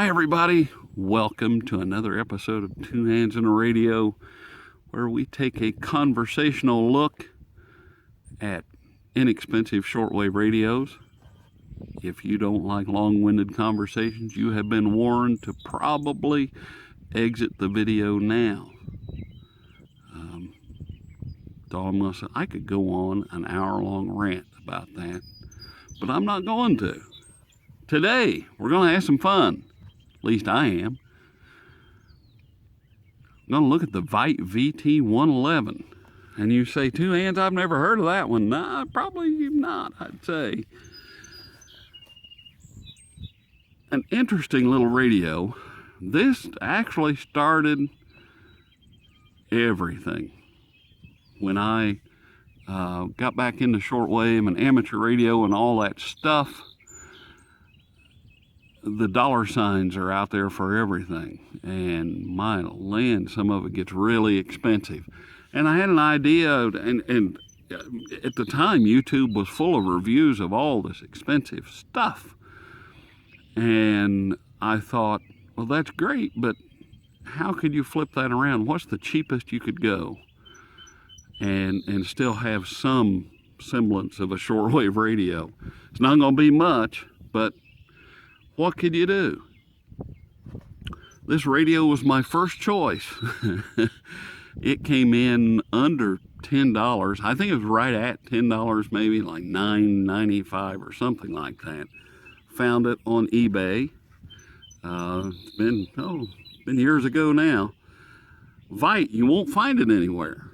Hi everybody, welcome to another episode of Two Hands in a Radio, where we take a conversational look at inexpensive shortwave radios. If you don't like long-winded conversations, you have been warned to probably exit the video now. I could go on an hour-long rant about that, but I'm not going to. Today, we're going to have some fun. At least I am. I'm going to look at the Vite VT-111. And you say, Two Hands, I've never heard of that one. Nah, probably not, I'd say. An interesting little radio. This actually started everything. When I got back into shortwave and amateur radio and all that stuff, the dollar signs are out there for everything, and my land, some of it gets really expensive. And I had an idea, and at the time YouTube was full of reviews of all this expensive stuff, and I thought, well, that's great, but how could you flip that around? What's the cheapest you could go and still have some semblance of a shortwave radio? It's not going to be much, but what could you do? This radio was my first choice. It came in under $10. I think it was right at $10, maybe like $9.95 or something like that. Found it on eBay. It's been years ago now. Vite, you won't find it anywhere.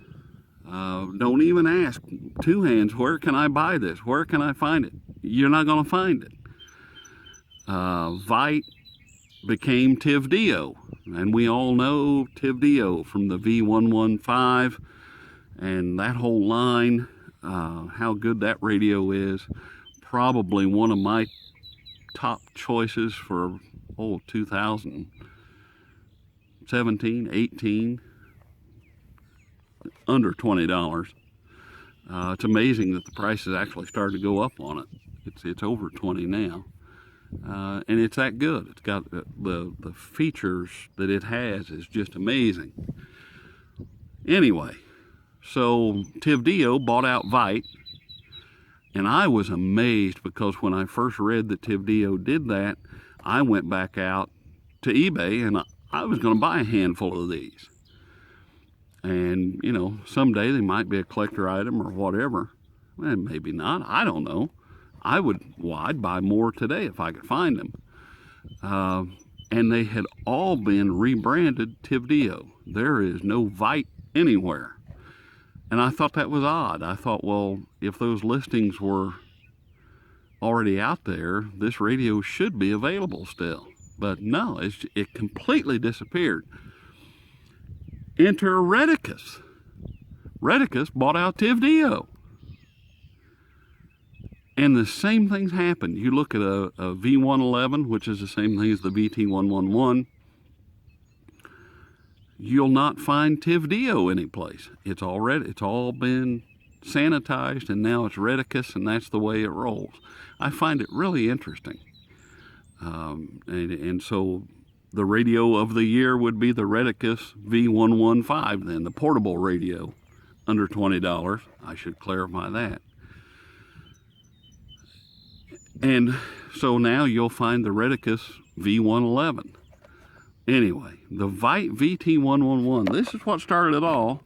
Don't even ask Two Hands, where can I buy this? Where can I find it? You're not going to find it. Vite became Tivdio, and we all know Tivdio from the V115 and that whole line, how good that radio is. Probably one of my top choices for 2017, 18, under $20. It's amazing that the prices actually started to go up on it. It's over 20 now. And it's that good. It's got the features that it has is just amazing. Anyway, so Tivdio bought out Vite, and I was amazed because when I first read that Tivdio did that, I went back out to eBay and I was going to buy a handful of these. And, you know, someday they might be a collector item or whatever. Well, maybe not. I don't know. I'd buy more today if I could find them. And they had all been rebranded Tivdio. There is no Vite anywhere. And I thought that was odd. I thought, well, if those listings were already out there, this radio should be available still. But no, it completely disappeared. Enter Retekess. Retekess bought out Tivdio. And the same things happened. You look at a V111, which is the same thing as the VT-111, you'll not find Tivdio anyplace. It's all been sanitized, and now it's Retekess, and that's the way it rolls. I find it really interesting. And so the radio of the year would be the Retekess V115, then, the portable radio, under $20. I should clarify that. And so now you'll find the Retekess V111. Anyway, the Vite VT-111. This is what started it all.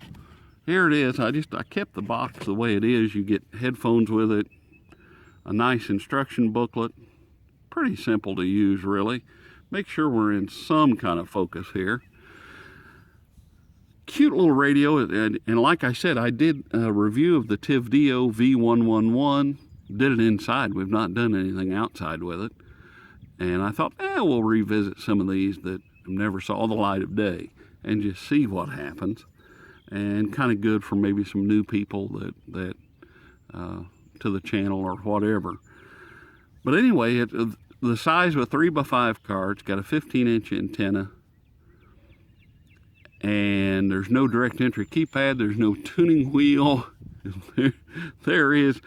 Here it is. I kept the box the way it is. You get headphones with it, a nice instruction booklet. Pretty simple to use, really. Make sure we're in some kind of focus here. Cute little radio. And like I said, I did a review of the Tivdio V111. Did it inside. We've not done anything outside with it. And I thought, we'll revisit some of these that never saw the light of day and just see what happens. And kind of good for maybe some new people that to the channel or whatever. But anyway, the size of a 3x5 card. It's got a 15-inch antenna. And there's no direct entry keypad. There's no tuning wheel. There is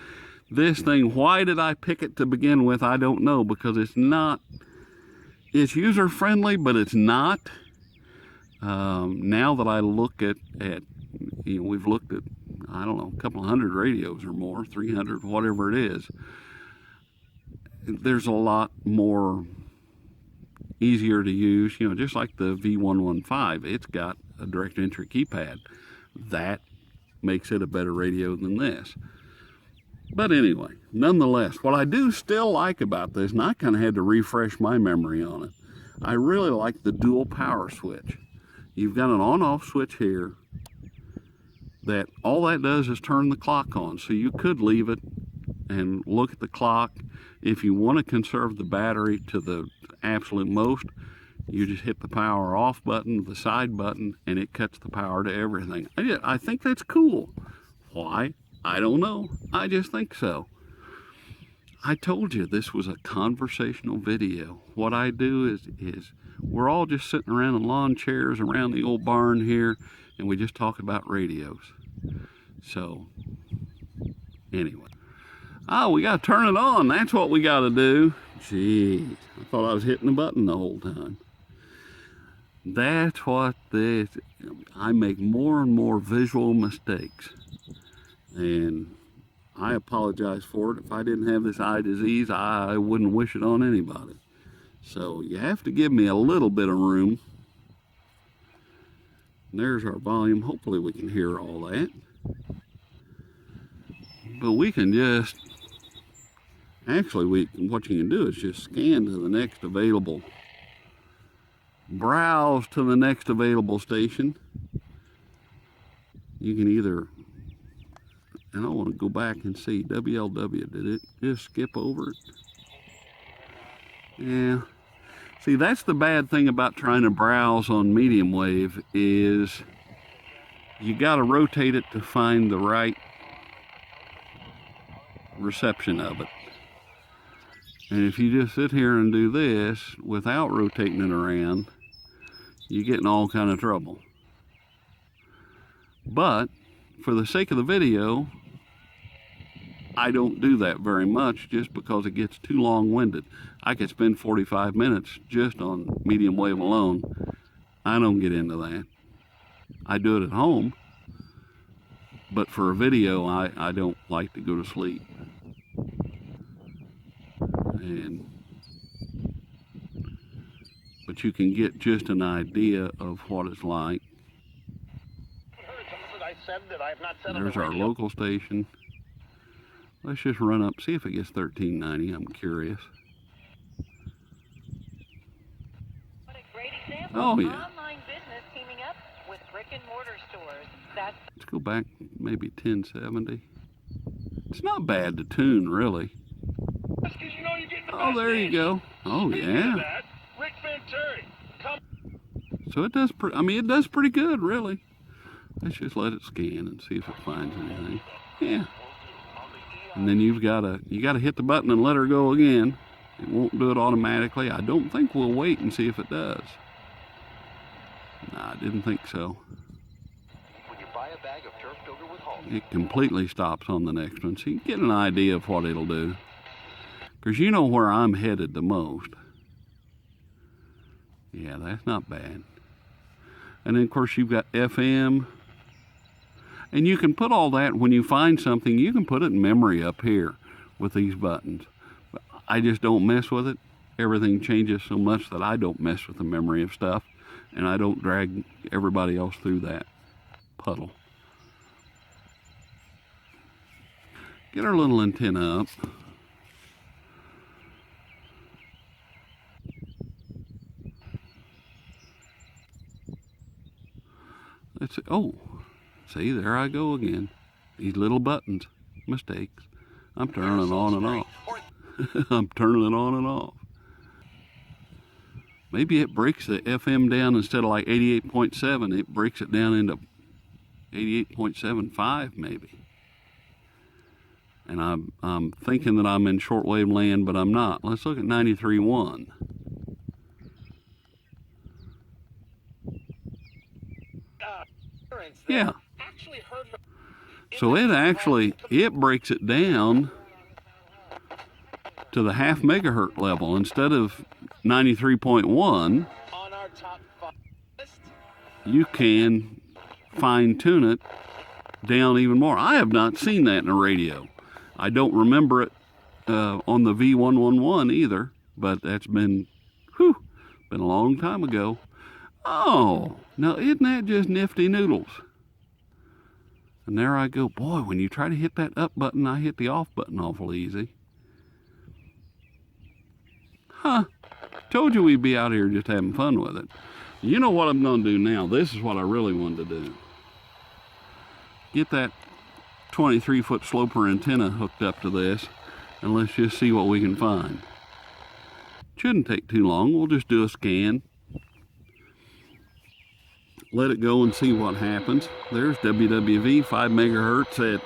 this thing. Why did I pick it to begin with? I don't know, because it's not it's user-friendly, but it's not. Now that I look at, we've looked at, I don't know, a couple of hundred radios or more, 300, whatever it is. There's a lot more easier to use, just like the V115. It's got a direct entry keypad. That makes it a better radio than this. But anyway, nonetheless, what I do still like about this, and I kind of had to refresh my memory on it, I really like the dual power switch. You've got an on-off switch here that all that does is turn the clock on. So you could leave it and look at the clock. If you want to conserve the battery to the absolute most, you just hit the power off button, the side button, and it cuts the power to everything. I think that's cool. Why? I don't know. I just think so. I told you this was a conversational video. What I do is we're all just sitting around in lawn chairs around the old barn here, and we just talk about radios. So, anyway. Oh, we got to turn it on. That's what we got to do. Gee, I thought I was hitting the button the whole time. That's what this, I make more and more visual mistakes. And I apologize for it. If I didn't have this eye disease, I wouldn't wish it on anybody. So you have to give me a little bit of room. And there's our volume. Hopefully we can hear all that. But we can just, actually what you can do is just scan to the next available, browse to the next available station. You can either, and I want to go back and see, WLW, did it just skip over it? Yeah. See, that's the bad thing about trying to browse on medium wave, is you got to rotate it to find the right reception of it. And if you just sit here and do this without rotating it around, you get in all kind of trouble. But for the sake of the video, I don't do that very much, just because it gets too long-winded. I could spend 45 minutes just on medium wave alone. I don't get into that. I do it at home, but for a video, I don't like to go to sleep. But you can get just an idea of what it's like. There's our local station. Let's just run up, see if it gets 1390. I'm curious. What a great example. Oh, yeah. Online business teaming up with brick and mortar stores. Let's go back maybe 1070. It's not bad to tune, really. Oh, there you go. Oh, yeah. So it does, it does pretty good, really. Let's just let it scan and see if it finds anything. Yeah. And then you got to hit the button and let her go again. It won't do it automatically. I don't think we'll wait and see if it does. Nah, I didn't think so. When you buy a bag of turf builder with Home, It completely stops on the next one, so you can get an idea of what it'll do. Because you know where I'm headed the most. Yeah, that's not bad. And then, of course, you've got FM. And you can put all that, when you find something, you can put it in memory up here with these buttons. But I just don't mess with it. Everything changes so much that I don't mess with the memory of stuff. And I don't drag everybody else through that puddle. Get our little antenna up. Let's see. Oh, see, there I go again. These little buttons, mistakes. I'm turning it on and off. I'm turning it on and off. Maybe it breaks the FM down, instead of like 88.7, it breaks it down into 88.75 maybe. And I'm thinking that I'm in shortwave land, but I'm not. Let's look at 93.1. Yeah. So it breaks it down to the half megahertz level. Instead of 93.1, On our top 5 list. you can fine tune it down even more. I have not seen that in a radio. I don't remember it on the V111 either, but that's been a long time ago. Oh, now isn't that just nifty noodles? And there I go. Boy, when you try to hit that up button, I hit the off button awful easy. Huh. Told you we'd be out here just having fun with it. You know what I'm going to do now? This is what I really wanted to do. Get that 23-foot sloper antenna hooked up to this, and let's just see what we can find. Shouldn't take too long. We'll just do a scan. Let it go and see what happens. There's WWV, 5 megahertz at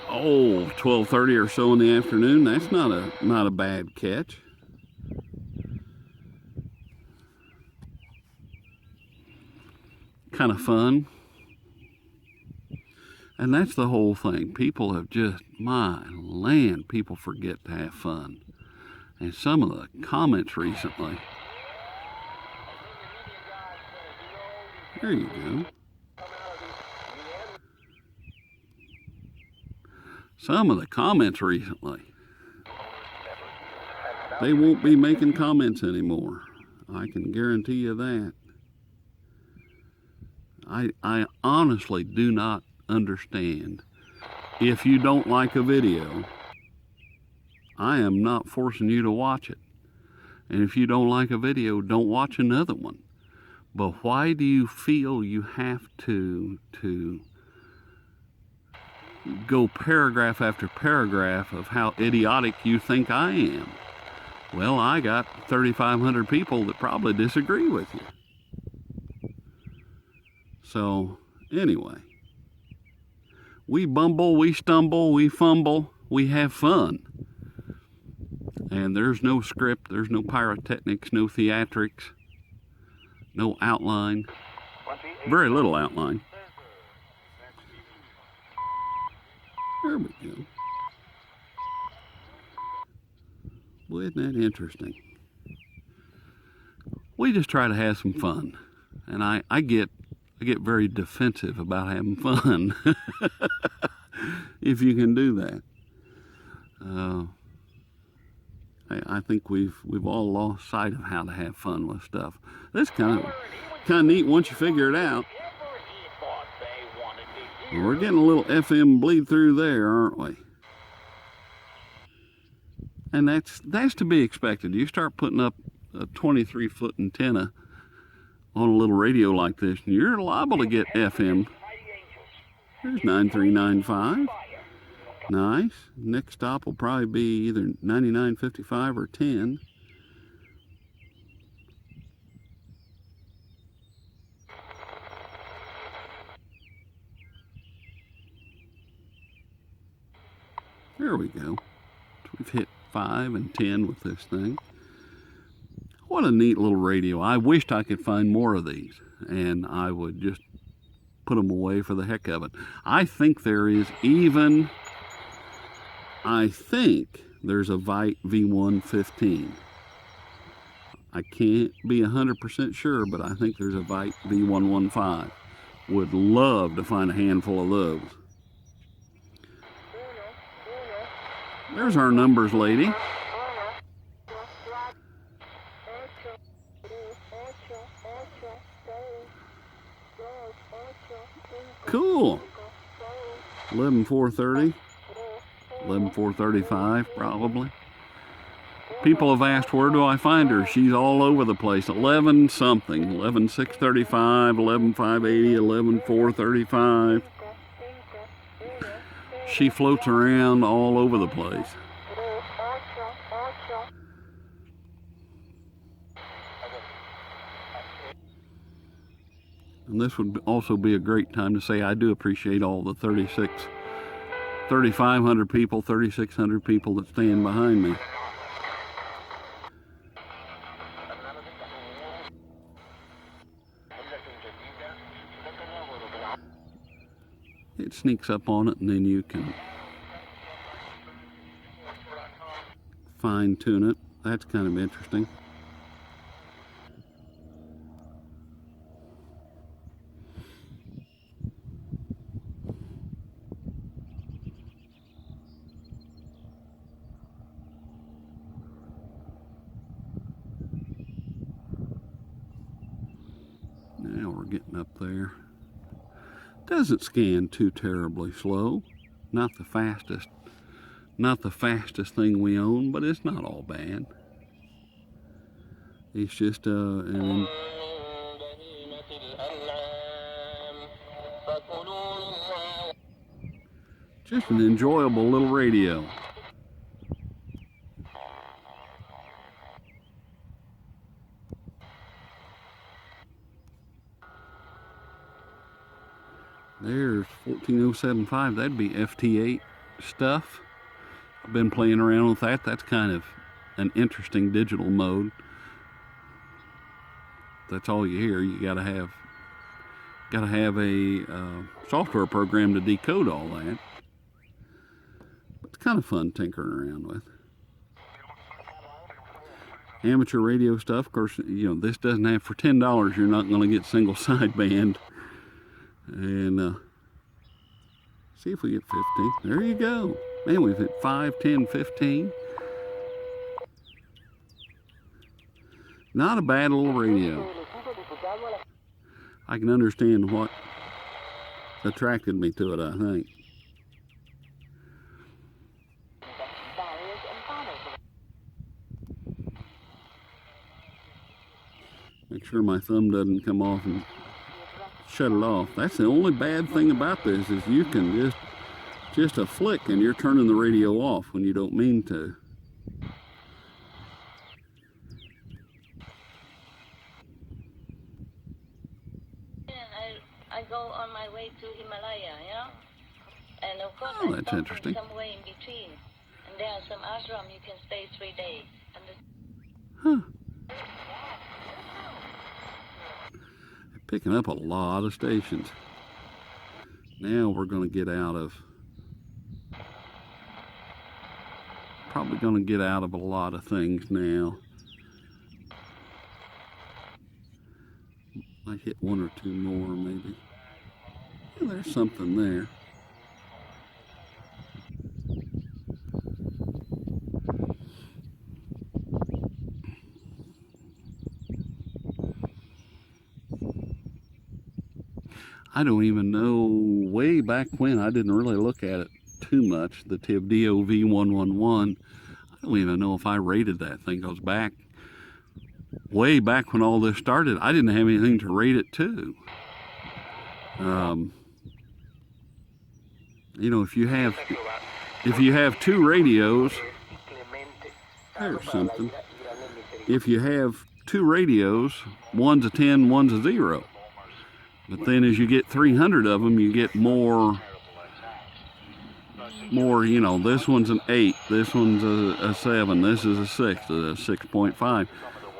12:30 or so in the afternoon. That's not a bad catch. Kind of fun. And that's the whole thing. People have just, my land, people forget to have fun. And some of the comments recently. There you go. Some of the comments recently. They won't be making comments anymore. I can guarantee you that. I honestly do not understand. If you don't like a video, I am not forcing you to watch it. And if you don't like a video, don't watch another one. But why do you feel you have to go paragraph after paragraph of how idiotic you think I am? Well, I got 3,500 people that probably disagree with you. So, anyway, we bumble, we stumble, we fumble, we have fun. And there's no script, there's no pyrotechnics, no theatrics, no outline, very little outline. There we go. Well, isn't that interesting? We just try to have some fun. And I get very defensive about having fun. If you can do that. I think we've all lost sight of how to have fun with stuff. That's kind of neat once you figure it out. We're getting a little FM bleed through there, aren't we? And that's to be expected. You start putting up a 23-foot antenna on a little radio like this, and you're liable to get FM. There's 9395. Nice. Next stop will probably be either 9955 or 10. There we go. We've hit 5 and 10 with this thing. What a neat little radio. I wished I could find more of these, and I would just put them away for the heck of it. I think there's a Vite VT-111. I can't be 100% sure, but I think there's a Vite VT-115. Would love to find a handful of those. There's our numbers lady. Cool. 11430. 11435 probably. People have asked, where do I find her? She's all over the place. 11 something. 11635, 11580, 11435. She floats around all over the place. And this would also be a great time to say I do appreciate all the 3,500 people, 3,600 people that stand behind me. It sneaks up on it, and then you can fine tune it. That's kind of interesting. getting up there. Doesn't scan too terribly slow. Not the fastest thing we own, but it's not all bad. It's just just an enjoyable little radio. There's 14075. That'd be FT8 stuff. I've been playing around with that. That's kind of an interesting digital mode. That's all you hear. You gotta have a software program to decode all that. But it's kind of fun tinkering around with. Amateur radio stuff, of course, you know, this doesn't have, for $10 you're not going to get single sideband. And see if we get 15. There you go. Man, we've hit 5, 10, 15. Not a bad little radio. I can understand what attracted me to it, I think. Make sure my thumb doesn't come off and shut it off. That's the only bad thing about this, is you can just a flick and you're turning the radio off when you don't mean to. I go on my way to Himalaya, and of course oh, that's interesting. Somewhere in between, and there are some ashram you can stay 3 days. Huh. Picking up a lot of stations. Now we're going to get out of, probably going to get out of a lot of things now. I hit 1 or 2 more maybe. Yeah, there's something there. I don't even know, way back when, I didn't really look at it too much, the Tivdio V111. I don't even know if I rated that thing. Goes back, way back when all this started, I didn't have anything to rate it to. You know, if you have 2 radios, there's something. If you have 2 radios, one's a 10, one's a 0. But then as you get 300 of them, you get more, you know, this one's an 8, this one's a 7, this is a 6, a 6.5.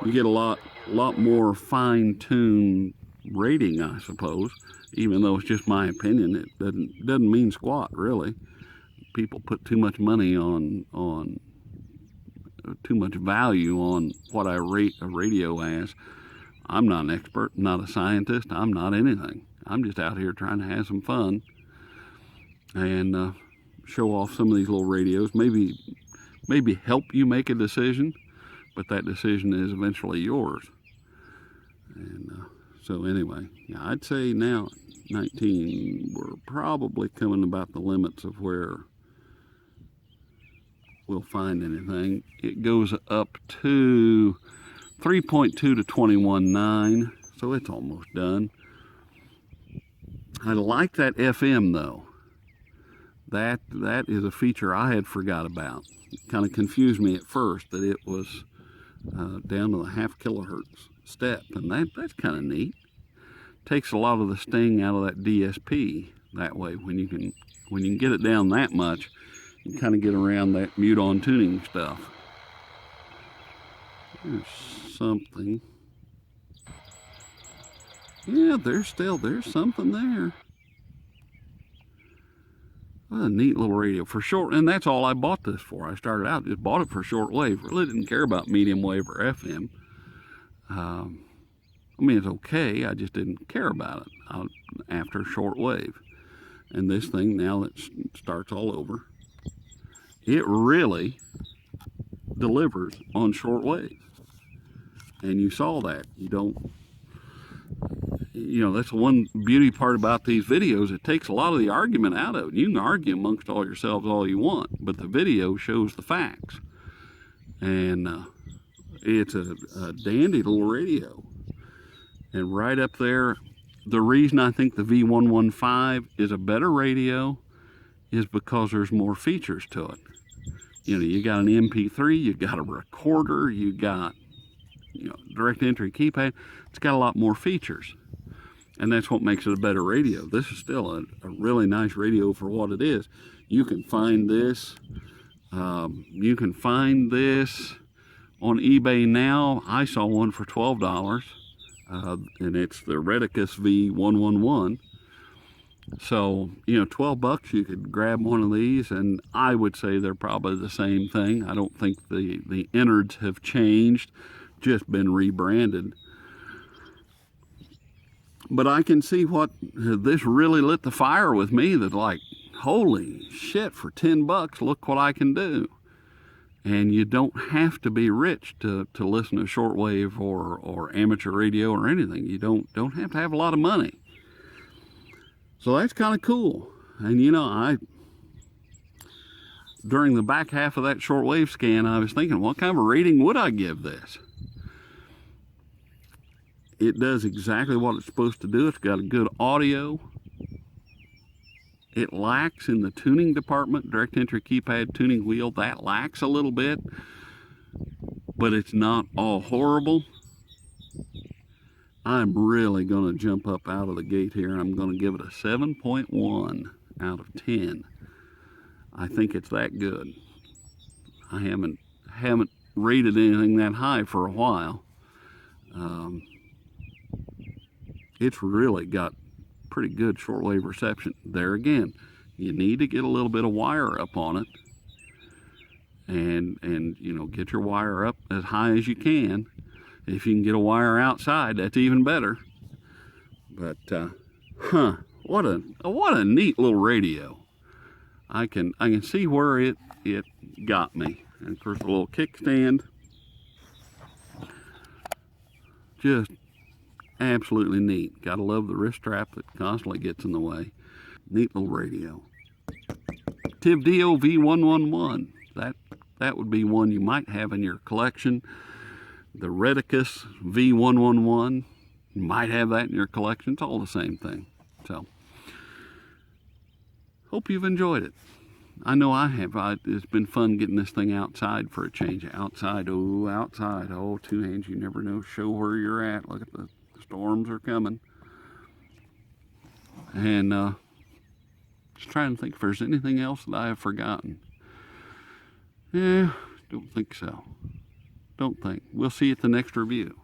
You get a lot more fine-tuned rating, I suppose, even though it's just my opinion. It doesn't mean squat, really. People put too much money on too much value on what I rate a radio as. I'm not an expert, not a scientist, I'm not anything. I'm just out here trying to have some fun and show off some of these little radios. Maybe help you make a decision, but that decision is eventually yours. And so anyway, yeah, I'd say now 19, we're probably coming about the limits of where we'll find anything. It goes up to 3.2 to 21.9, so it's almost done. I like that FM though. That is a feature I had forgot about. It kind of confused me at first that it was down to the 0.5 kilohertz step, and that's kind of neat. Takes a lot of the sting out of that DSP that way. When you can get it down that much, you kind of get around that mute on tuning stuff. There's something. Yeah, there's something there. What a neat little radio for short, and that's all I bought this for. I started out, just bought it for shortwave. Really didn't care about medium wave or FM. I mean, it's okay, I just didn't care about it after shortwave. And this thing, now that starts all over, it really delivers on shortwave. And you saw that. you know, that's one beauty part about these videos. It takes a lot of the argument out of it. You can argue amongst all yourselves all you want, but the video shows the facts. And it's a dandy little radio. And right up there, the reason I think the V115 is a better radio is because there's more features to it. You know, you got an MP3, you got a recorder, you got, you know, direct entry keypad. It's got a lot more features. And that's what makes it a better radio. This is still a really nice radio for what it is. You can find this. You can find this on eBay now. I saw one for $12, and it's the Retekess V111. So, you know, 12 bucks, you could grab one of these, and I would say they're probably the same thing. I don't think the innards have changed, just been rebranded. But I can see what this really lit the fire with me, that like, holy shit, for 10 bucks, look what I can do. And you don't have to be rich to listen to shortwave or amateur radio or anything. You don't have to have a lot of money. So that's kind of cool. And you know, during the back half of that shortwave scan, I was thinking, what kind of a rating would I give this? It does exactly what it's supposed to do. It's got a good audio. It lacks in the tuning department, direct entry keypad tuning wheel. That lacks a little bit, but it's not all horrible. I'm really going to jump up out of the gate here. I'm going to give it a 7.1 out of 10. I think it's that good. I haven't rated anything that high for a while. It's really got pretty good shortwave reception. There again, you need to get a little bit of wire up on it, and you know, get your wire up as high as you can. If you can get a wire outside, that's even better. But what a neat little radio. I can see where it got me. And of course, a little kickstand, just absolutely neat. Gotta love the wrist strap that constantly gets in the way. Neat little radio. Tivdio V111. That would be one you might have in your collection. The Retekess V111. You might have that in your collection. It's all the same thing. So, hope you've enjoyed it. I know I have. It's been fun getting this thing outside for a change. Outside. Oh, two hands. You never know. Show where you're at. Look at the storms are coming. And just trying to think if there's anything else that I have forgotten. Yeah, don't think so. Don't think. We'll see you at the next review.